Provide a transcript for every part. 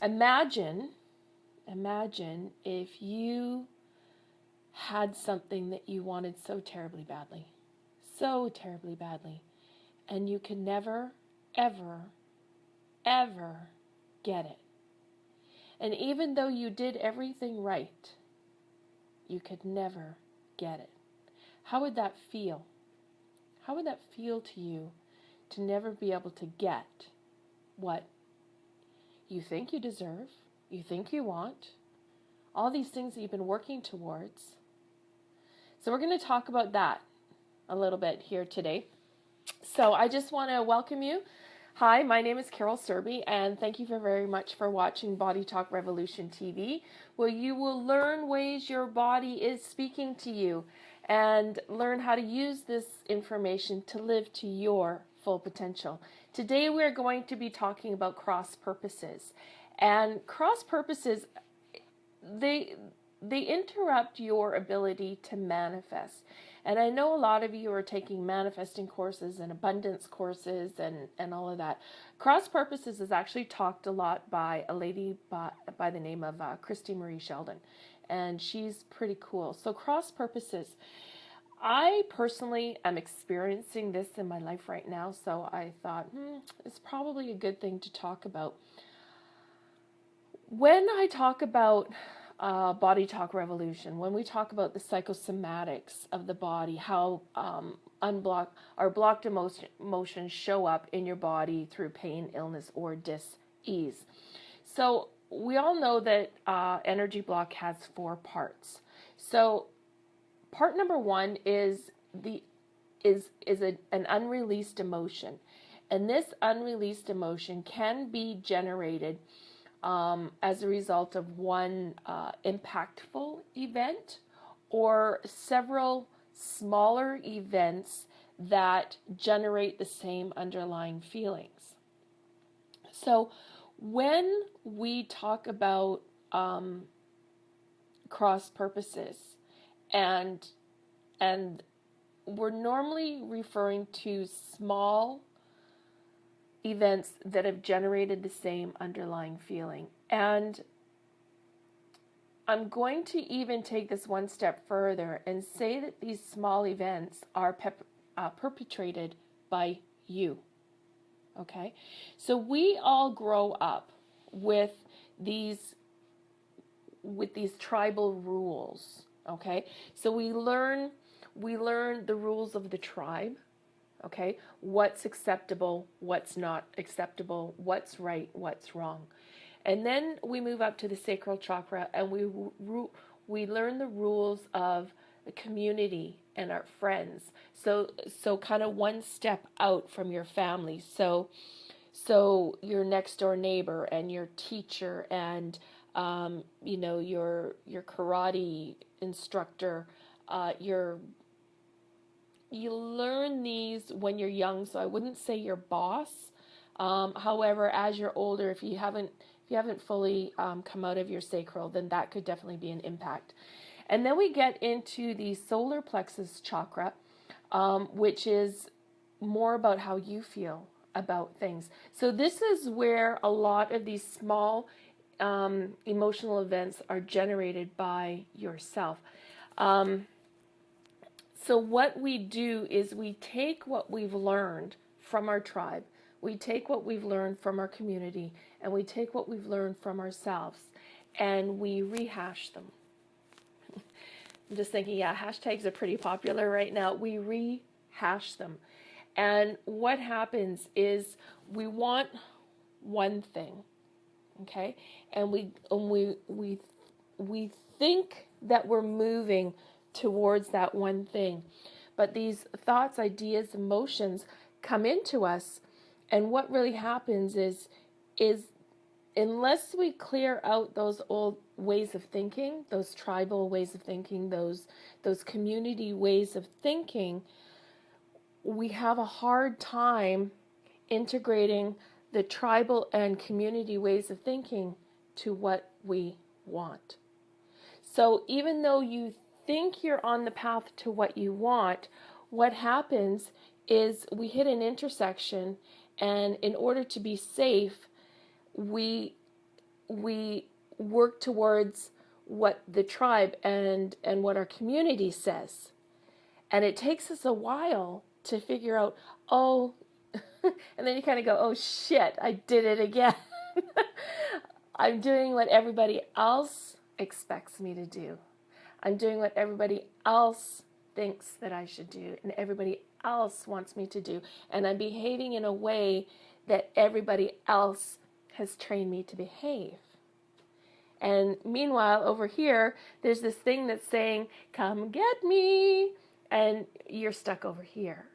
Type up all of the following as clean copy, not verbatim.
Imagine if you had something that you wanted so terribly badly, and you could never, ever, ever get it. And even though you did everything right, you could never get it. How would that feel? How would that feel to you to never be able to get what you think you deserve, you think you want, all these things that you've been working towards? So we're going to talk about that a little bit here today. So I just want to welcome you. Hi, my name is Carol Serby, and thank you very much for watching Body Talk Revolution TV, where you will learn ways your body is speaking to you and learn how to use this information to live to your full potential. Today we're going to be talking about cross purposes. And cross purposes, they interrupt your ability to manifest. And I know a lot of you are taking manifesting courses and abundance courses and all of that. Cross purposes is actually talked a lot by a lady by the name of Christy Marie Sheldon. And she's pretty cool. So cross purposes. I personally am experiencing this in my life right now. So I thought, it's probably a good thing to talk about. When I talk about Body Talk Revolution, when we talk about the psychosomatics of the body, how blocked emotions show up in your body through pain, illness, or dis-ease. So we all know that energy block has 4 parts. So part number 1 is an unreleased emotion, and this unreleased emotion can be generated as a result of one impactful event or several smaller events that generate the same underlying feelings. So when we talk about cross purposes, and we're normally referring to small events that have generated the same underlying feeling. And I'm going to even take this one step further and say that these small events are perpetrated by you. Okay? So we all grow up with these tribal rules. Okay? So we learn the rules of the tribe. Okay, what's acceptable, what's not acceptable, what's right, what's wrong. And then we move up to the sacral chakra, and we learn the rules of the community and our friends. So kind of one step out from your family. So your next door neighbor and your teacher and your karate instructor, you learn these when you're young, so I wouldn't say your boss. However, as you're older, if you haven't fully come out of your sacral, then that could definitely be an impact. And then we get into the solar plexus chakra, which is more about how you feel about things. So this is where a lot of these small emotional events are generated by yourself. So what we do is we take what we've learned from our tribe, we take what we've learned from our community, and we take what we've learned from ourselves, and we rehash them. I'm just thinking, yeah, hashtags are pretty popular right now. We rehash them. And what happens is we want one thing, okay? And we think that we're moving towards that one thing. But these thoughts, ideas, emotions come into us, and what really happens is unless we clear out those old ways of thinking, those tribal ways of thinking, those community ways of thinking, we have a hard time integrating the tribal and community ways of thinking to what we want. So even though you think you're on the path to what you want, what happens is we hit an intersection, and in order to be safe, we we work towards what the tribe and what our community says. And it takes us a while to figure out, oh, and then you kind of go, oh shit, I did it again. I'm doing what everybody else expects me to do. I'm doing what everybody else thinks that I should do and everybody else wants me to do. And I'm behaving in a way that everybody else has trained me to behave. And meanwhile, over here, there's this thing that's saying, come get me. And you're stuck over here.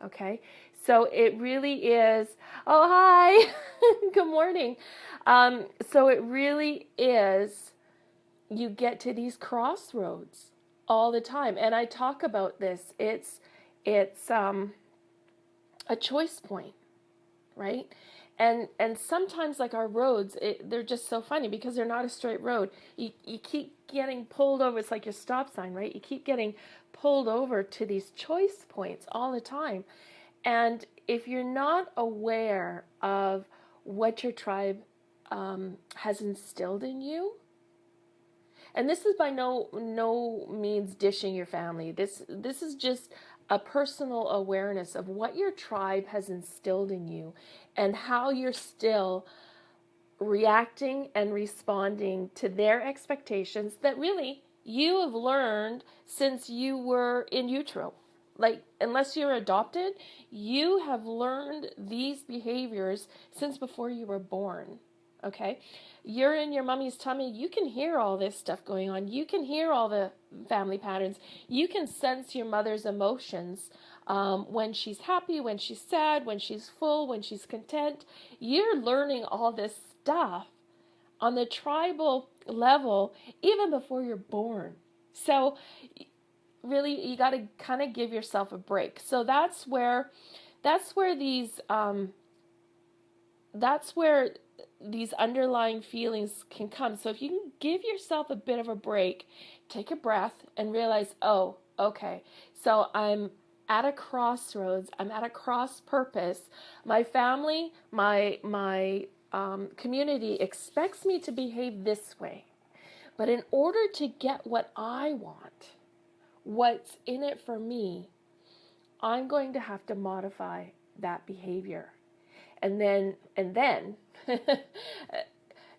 Okay? So it really is, oh, hi. Good morning. So it really is, you get to these crossroads all the time. And I talk about this. It's a choice point, right? And sometimes, like, our roads, they're just so funny because they're not a straight road. You keep getting pulled over. It's like your stop sign, right? You keep getting pulled over to these choice points all the time. And if you're not aware of what your tribe has instilled in you, and this is by no means dishing your family. This is just a personal awareness of what your tribe has instilled in you and how you're still reacting and responding to their expectations that really you have learned since you were in utero. Like, unless you're adopted, you have learned these behaviors since before you were born. Okay? You're in your mommy's tummy. You can hear all this stuff going on. You can hear all the family patterns. You can sense your mother's emotions when she's happy, when she's sad, when she's full, when she's content. You're learning all this stuff on the tribal level even before you're born. So really, you got to kind of give yourself a break. So that's where these underlying feelings can come. So if you can give yourself a bit of a break, take a breath and realize, oh, okay, so I'm at a crossroads. I'm at a cross purpose. My family, my community expects me to behave this way. But in order to get what I want, what's in it for me, I'm going to have to modify that behavior. And then,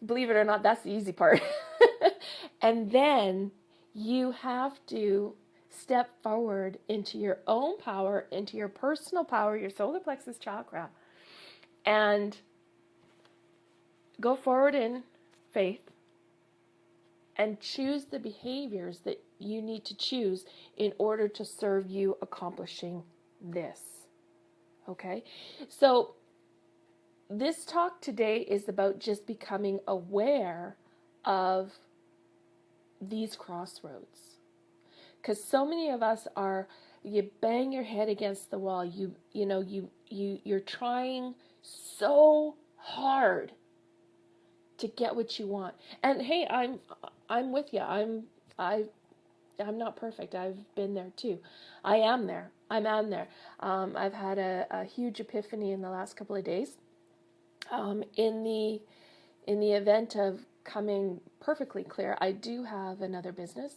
believe it or not, that's the easy part. And then you have to step forward into your own power, into your personal power, your solar plexus chakra, and go forward in faith and choose the behaviors that you need to choose in order to serve you accomplishing this. Okay? So this talk today is about just becoming aware of these crossroads. Because so many of us you bang your head against the wall. You're trying so hard to get what you want. And hey, I'm with you. I'm not perfect. I've been there too. I am there. I'm on there. I've had a huge epiphany in the last couple of days. In the event of coming perfectly clear, I do have another business,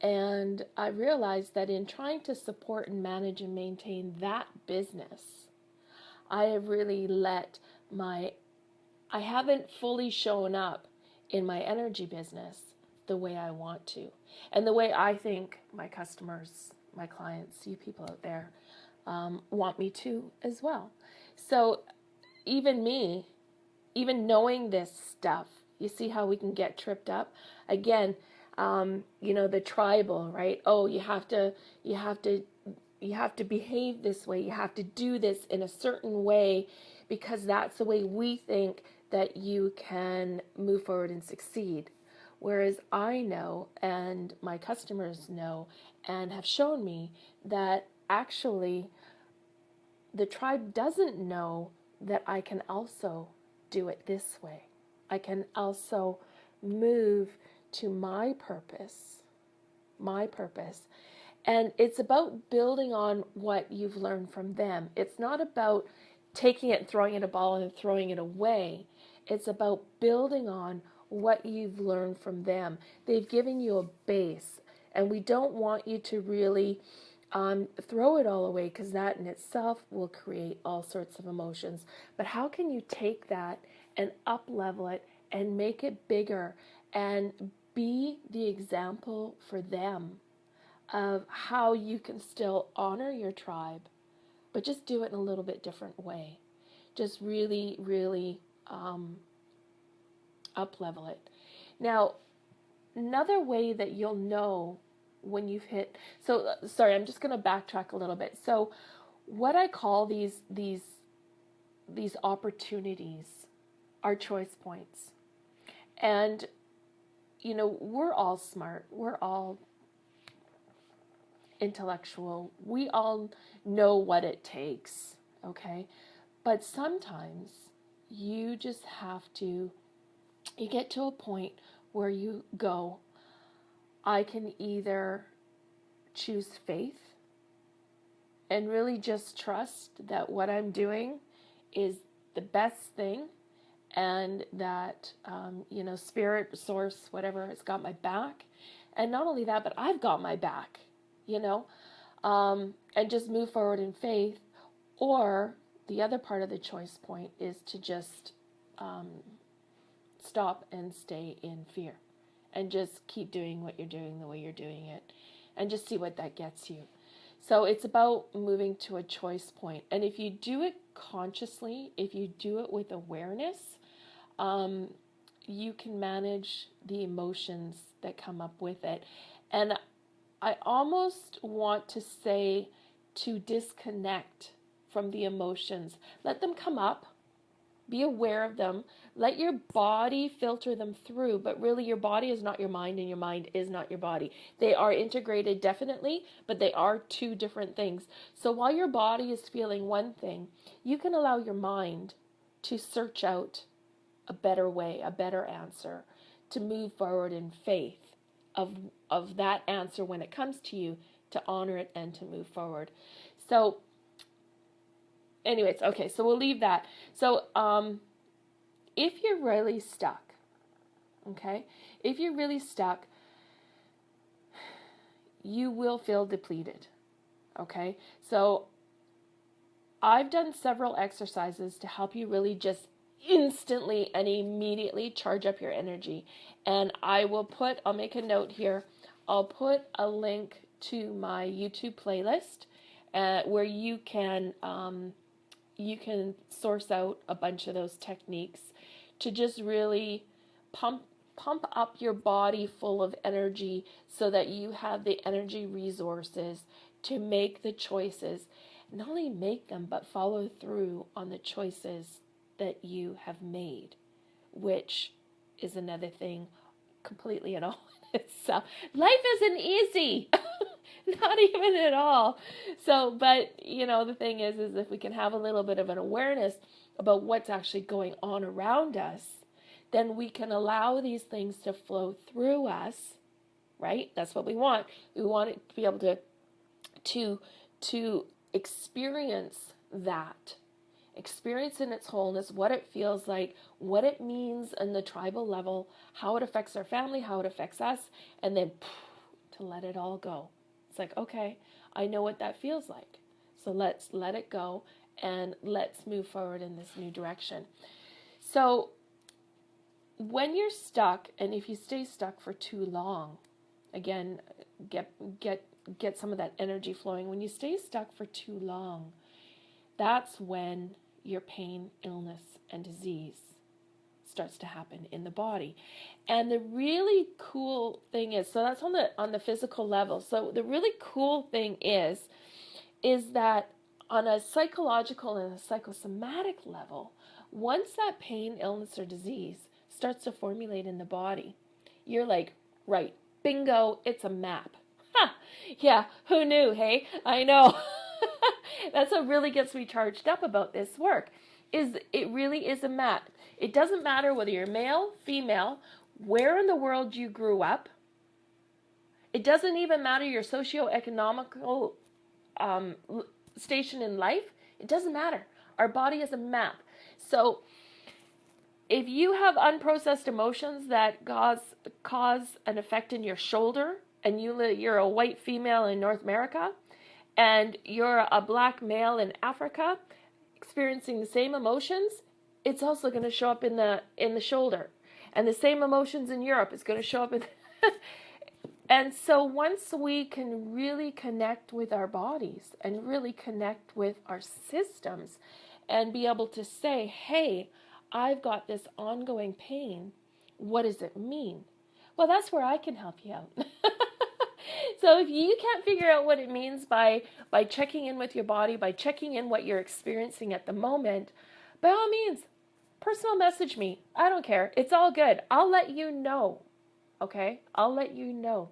and I realized that in trying to support and manage and maintain that business, I have really I haven't fully shown up in my energy business the way I want to, and the way I think my customers, my clients, you people out there, want me to as well. So even knowing this stuff, you see how we can get tripped up? Again, the tribal, right? Oh, you have to behave this way. You have to do this in a certain way because that's the way we think that you can move forward and succeed. Whereas I know, and my customers know, and have shown me that actually the tribe doesn't know that I can also do it this way. I can also move to my purpose. And it's about building on what you've learned from them. It's not about taking it and throwing it a ball and throwing it away. It's about building on what you've learned from them. They've given you a base, and we don't want you to really throw it all away, because that in itself will create all sorts of emotions. But how can you take that and up level it and make it bigger and be the example for them of how you can still honor your tribe, but just do it in a little bit different way. Just really, really up level it. Now, another way that you'll know when you've hit, so sorry, I'm just going to backtrack a little bit. So what I call these opportunities are choice points. And you know, we're all smart, we're all intellectual, we all know what it takes, okay? But sometimes you just have to, you get to a point where you go, I can either choose faith and really just trust that what I'm doing is the best thing, and that, spirit, source, whatever, has got my back. And not only that, but I've got my back, and just move forward in faith. Or the other part of the choice point is to just stop and stay in fear and just keep doing what you're doing the way you're doing it and just see what that gets you. So it's about moving to a choice point. And if you do it consciously, if you do it with awareness, you can manage the emotions that come up with it. And I almost want to say to disconnect from the emotions. Let them come up. Be aware of them. Let your body filter them through, but really your body is not your mind and your mind is not your body. They are integrated definitely, but they are two different things. So while your body is feeling one thing, you can allow your mind to search out a better way, a better answer, to move forward in faith of that answer when it comes to you, to honor it and to move forward. So anyways, okay, so we'll leave that. So if you're really stuck, okay, if you're really stuck, you will feel depleted, okay? So I've done several exercises to help you really just instantly and immediately charge up your energy. And I'll make a note here. I'll put a link to my YouTube playlist where you can source out a bunch of those techniques to just really pump up your body full of energy so that you have the energy resources to make the choices. Not only make them, but follow through on the choices that you have made, which is another thing completely and all in itself. Life isn't easy. Not even at all. So, but, the thing is if we can have a little bit of an awareness about what's actually going on around us, then we can allow these things to flow through us, right? That's what we want. We want it to be able to experience that. Experience in its wholeness, what it feels like, what it means in the tribal level, how it affects our family, how it affects us, and then to let it all go. It's like, okay, I know what that feels like. So let's let it go and let's move forward in this new direction. So when you're stuck, and if you stay stuck for too long, again, get some of that energy flowing. When you stay stuck for too long, that's when your pain, illness, and disease starts to happen in the body. And the really cool thing is, so that's on the physical level. So the really cool thing is that on a psychological and a psychosomatic level, once that pain, illness, or disease starts to formulate in the body, you're like, right, bingo, it's a map. Ha! Yeah, who knew, hey? I know. That's what really gets me charged up about this work, is it really is a map. It doesn't matter whether you're male, female, where in the world you grew up. It doesn't even matter your socioeconomical station in life. It doesn't matter. Our body is a map. So if you have unprocessed emotions that cause an effect in your shoulder, and you're a white female in North America, and you're a black male in Africa experiencing the same emotions, it's also going to show up in the shoulder. And the same emotions in Europe is going to show up in And so once we can really connect with our bodies and really connect with our systems and be able to say, hey, I've got this ongoing pain, what does it mean? Well, that's where I can help you out. So if you can't figure out what it means by checking in with your body, by checking in what you're experiencing at the moment, by all means, personal message me. I don't care. It's all good. I'll let you know. Okay? I'll let you know.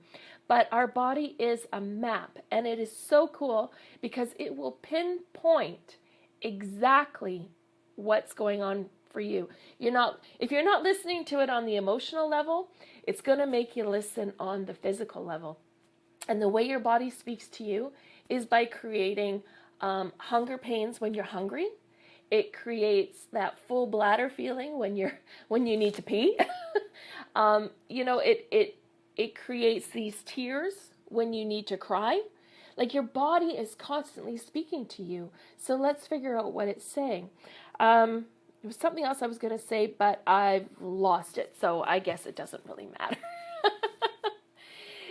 But our body is a map, and it is so cool because it will pinpoint exactly what's going on for you. If you're not listening to it on the emotional level, it's going to make you listen on the physical level. And the way your body speaks to you is by creating hunger pains when you're hungry. It creates that full bladder feeling when you need to pee. It creates these tears when you need to cry. Like, your body is constantly speaking to you. So let's figure out what it's saying. There was something else I was going to say, but I've lost it. So I guess it doesn't really matter.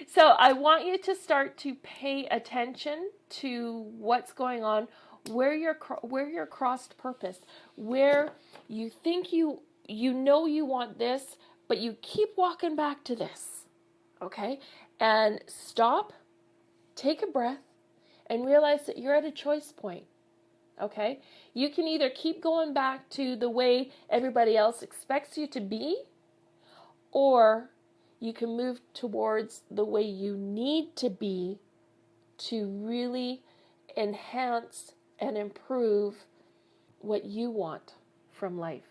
So I want you to start to pay attention to what's going on, where you're crossed purpose, where you think you want this, but you keep walking back to this, okay? And stop, take a breath, and realize that you're at a choice point, okay? You can either keep going back to the way everybody else expects you to be, or you can move towards the way you need to be to really enhance and improve what you want from life.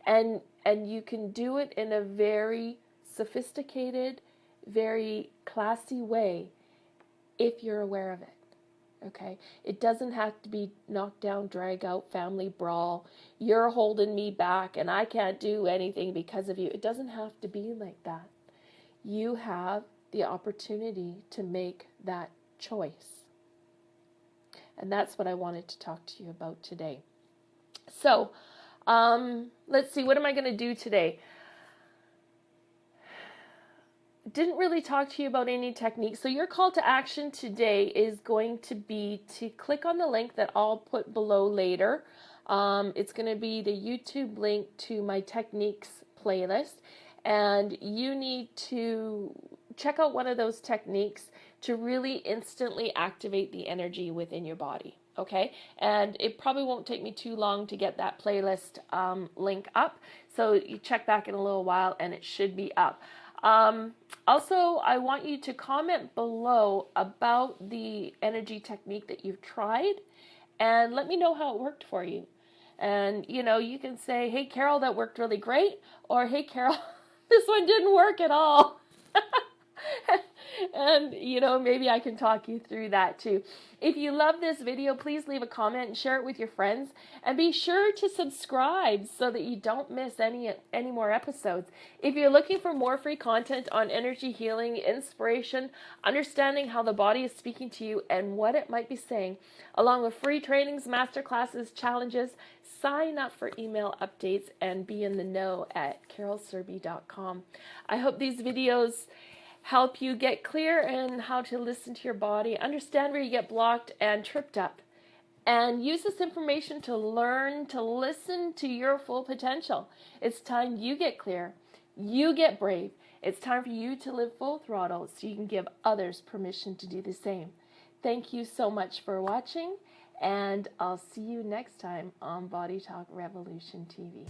And you can do it in a very sophisticated, very classy way if you're aware of it. Okay? It doesn't have to be knocked down, drag out, family brawl. You're holding me back and I can't do anything because of you. It doesn't have to be like that. You have the opportunity to make that choice. And that's what I wanted to talk to you about today. So, let's see, what am I going to do today? Didn't really talk to you about any techniques. So your call to action today is going to be to click on the link that I'll put below later. It's going to be the YouTube link to my techniques playlist. And you need to check out one of those techniques to really instantly activate the energy within your body. Okay, and it probably won't take me too long to get that playlist link up. So you check back in a little while and it should be up. Also, I want you to comment below about the energy technique that you've tried and let me know how it worked for you. And, you can say, hey, Carol, that worked really great. Or, hey, Carol, this one didn't work at all. And, maybe I can talk you through that too. If you love this video, please leave a comment and share it with your friends. And be sure to subscribe so that you don't miss any more episodes. If you're looking for more free content on energy healing, inspiration, understanding how the body is speaking to you and what it might be saying, along with free trainings, masterclasses, challenges, sign up for email updates and be in the know at carolserby.com. I hope these videos help you get clear in how to listen to your body, understand where you get blocked and tripped up, and use this information to learn to listen to your full potential. It's time you get clear, you get brave. It's time for you to live full throttle so you can give others permission to do the same. Thank you so much for watching, and I'll see you next time on Body Talk Revolution TV.